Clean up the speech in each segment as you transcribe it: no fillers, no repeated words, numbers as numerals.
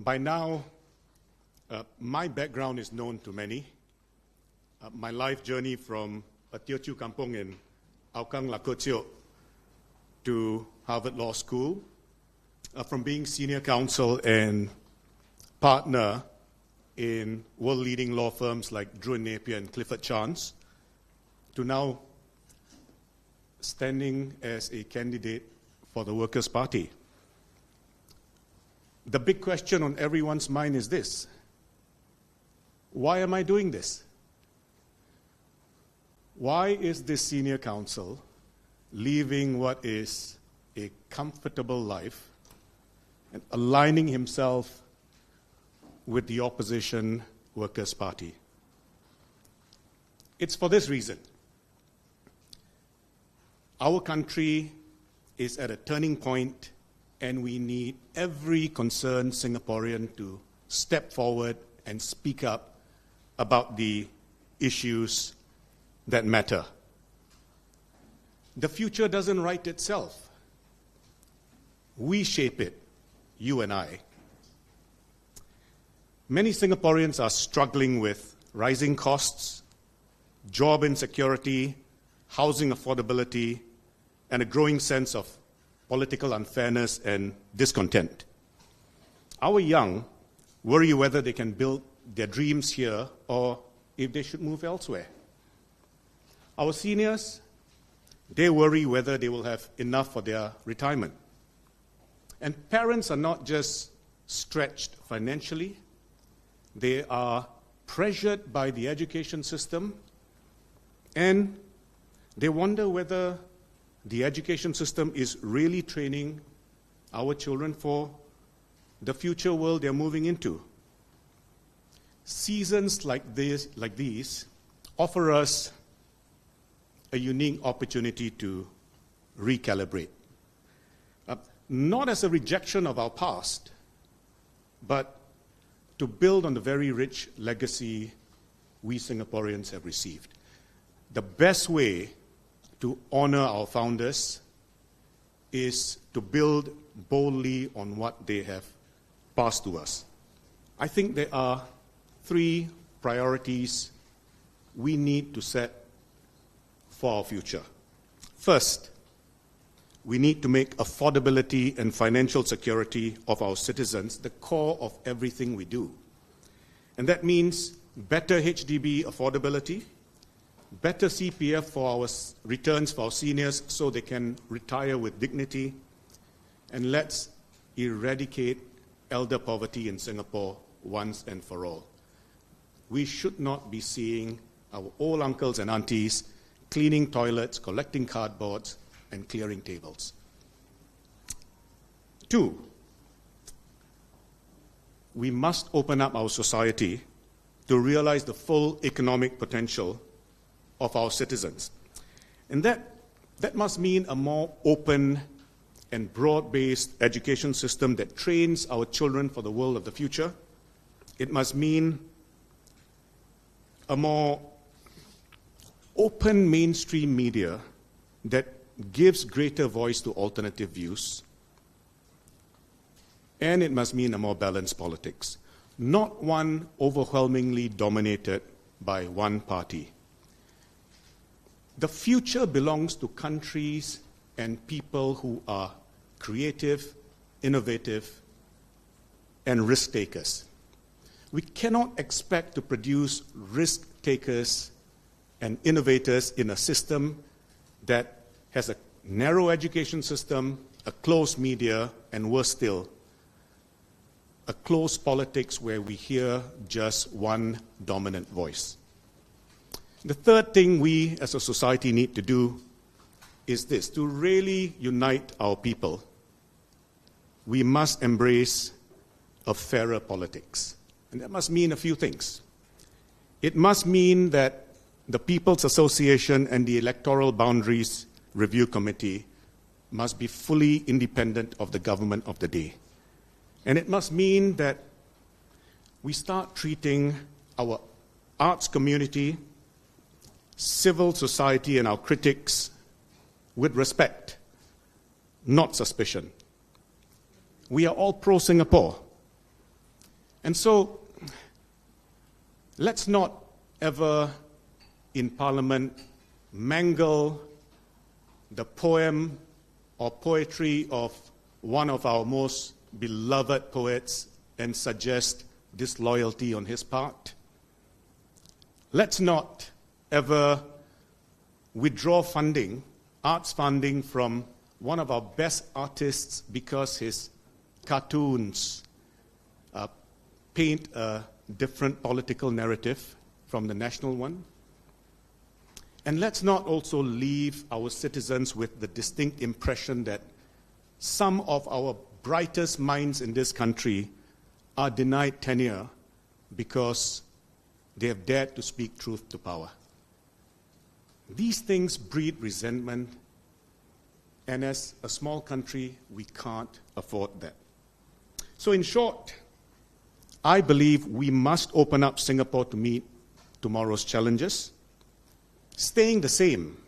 By now, my background is known to many. My life journey from a Teochew kampong in Aukang Lakotio to Harvard Law School, from being senior counsel and partner in world-leading law firms like Drew & Napier and Clifford Chance, to now standing as a candidate for the Workers' Party. The big question on everyone's mind is this: why am I doing this? Why is this senior counsel leaving what is a comfortable life and aligning himself with the opposition Workers' Party? It's for this reason. Our country is at a turning point, and we need every concerned Singaporean to step forward and speak up about the issues that matter. The future doesn't write itself. We shape it, you and I. Many Singaporeans are struggling with rising costs, job insecurity, housing affordability, and a growing sense of political unfairness and discontent. Our young worry whether they can build their dreams here or if they should move elsewhere. Our seniors, they worry whether they will have enough for their retirement. And parents are not just stretched financially, they are pressured by the education system, and they wonder whether the education system is really training our children for the future world they're moving into. Seasons like these offer us a unique opportunity to recalibrate. Not as a rejection of our past, but to build on the very rich legacy we Singaporeans have received. The best way to honor our founders is to build boldly on what they have passed to us. I think there are 3 priorities we need to set for our future. First, we need to make affordability and financial security of our citizens the core of everything we do. And that means better HDB affordability, better CPF for our returns for our seniors so they can retire with dignity, and let's eradicate elder poverty in Singapore once and for all. We should not be seeing our old uncles and aunties cleaning toilets, collecting cardboards, and clearing tables. 2, we must open up our society to realize the full economic potential of our citizens. And that must mean a more open and broad-based education system that trains our children for the world of the future. It must mean a more open mainstream media that gives greater voice to alternative views. And it must mean a more balanced politics, not one overwhelmingly dominated by one party. The future belongs to countries and people who are creative, innovative, and risk takers. We cannot expect to produce risk takers and innovators in a system that has a narrow education system, a closed media, and worse still, a closed politics where we hear just one dominant voice. The third thing we as a society need to do is this: to really unite our people, we must embrace a fairer politics. And that must mean a few things. It must mean that the People's Association and the Electoral Boundaries Review Committee must be fully independent of the government of the day. And it must mean that we start treating our arts community, civil society, and our critics with respect, not suspicion. We are all pro-Singapore. And so, let's not ever in Parliament mangle the poem or poetry of one of our most beloved poets and suggest disloyalty on his part. Let's not ever withdraw funding, arts funding, from one of our best artists because his cartoons paint a different political narrative from the national one. And let's not also leave our citizens with the distinct impression that some of our brightest minds in this country are denied tenure because they have dared to speak truth to power. These things breed resentment, and as a small country, we can't afford that. So in short, I believe we must open up Singapore to meet tomorrow's challenges. Staying the same,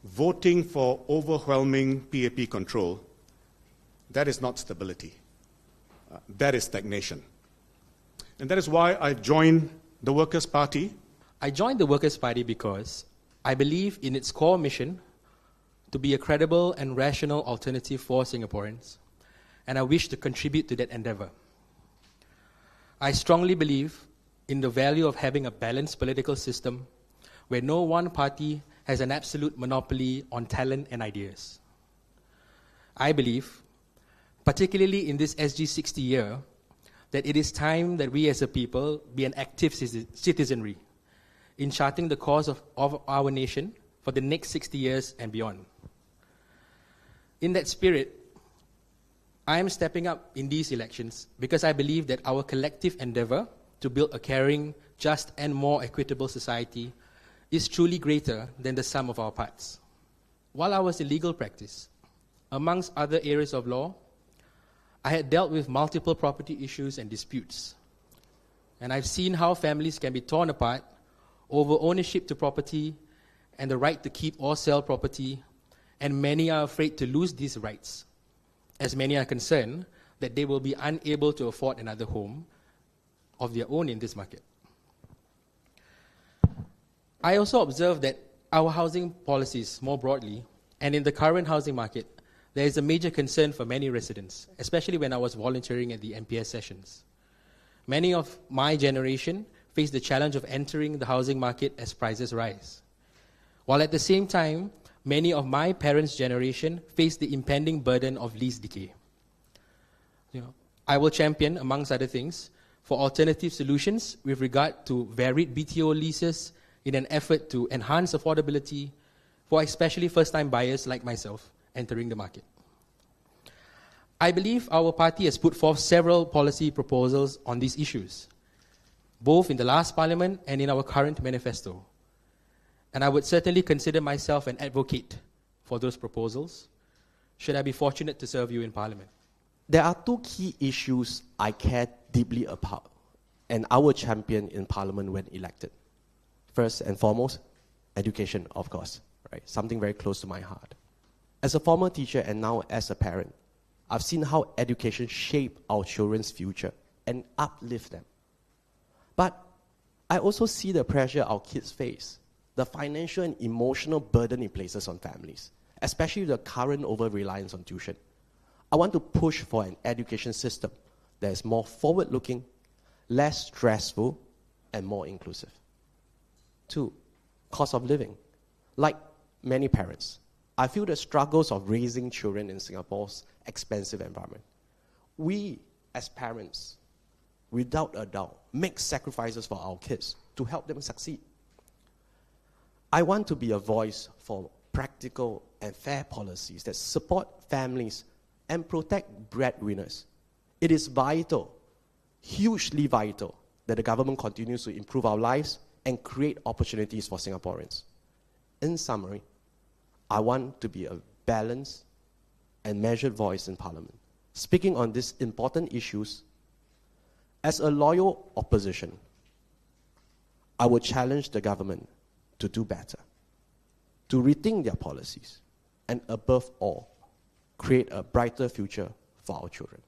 voting for overwhelming PAP control, that is not stability. That is stagnation. And that is why I joined the Workers' Party. I joined the Workers' Party because I believe in its core mission to be a credible and rational alternative for Singaporeans, and I wish to contribute to that endeavor. I strongly believe in the value of having a balanced political system where no one party has an absolute monopoly on talent and ideas. I believe, particularly in this SG60 year, that it is time that we as a people be an active citizenry in charting the course of our nation for the next 60 years and beyond. In that spirit, I am stepping up in these elections because I believe that our collective endeavor to build a caring, just, and more equitable society is truly greater than the sum of our parts. While I was in legal practice, amongst other areas of law, I had dealt with multiple property issues and disputes. And I've seen how families can be torn apart over ownership to property and the right to keep or sell property, and many are afraid to lose these rights, as many are concerned that they will be unable to afford another home of their own in this market. I also observe that our housing policies more broadly, and in the current housing market, there is a major concern for many residents, especially when I was volunteering at the MPS sessions. Many of my generation face the challenge of entering the housing market as prices rise, while at the same time, many of my parents' generation face the impending burden of lease decay. I will champion, amongst other things, for alternative solutions with regard to varied BTO leases in an effort to enhance affordability for especially first-time buyers like myself entering the market. I believe our party has put forth several policy proposals on these issues, both in the last parliament and in our current manifesto. And I would certainly consider myself an advocate for those proposals, should I be fortunate to serve you in Parliament. There are two key issues I care deeply about, and I will champion in Parliament when elected. First and foremost, education, of course, right? Something very close to my heart. As a former teacher and now as a parent, I've seen how education shapes our children's future and uplift them. But I also see the pressure our kids face, the financial and emotional burden it places on families, especially the current over-reliance on tuition. I want to push for an education system that is more forward-looking, less stressful, and more inclusive. 2, cost of living. Like many parents, I feel the struggles of raising children in Singapore's expensive environment. We, as parents, without a doubt, make sacrifices for our kids to help them succeed. I want to be a voice for practical and fair policies that support families and protect breadwinners. It is vital, hugely vital, that the government continues to improve our lives and create opportunities for Singaporeans. In summary, I want to be a balanced and measured voice in Parliament, speaking on these important issues. As a loyal opposition, I would challenge the government to do better, to rethink their policies, and above all, create a brighter future for our children.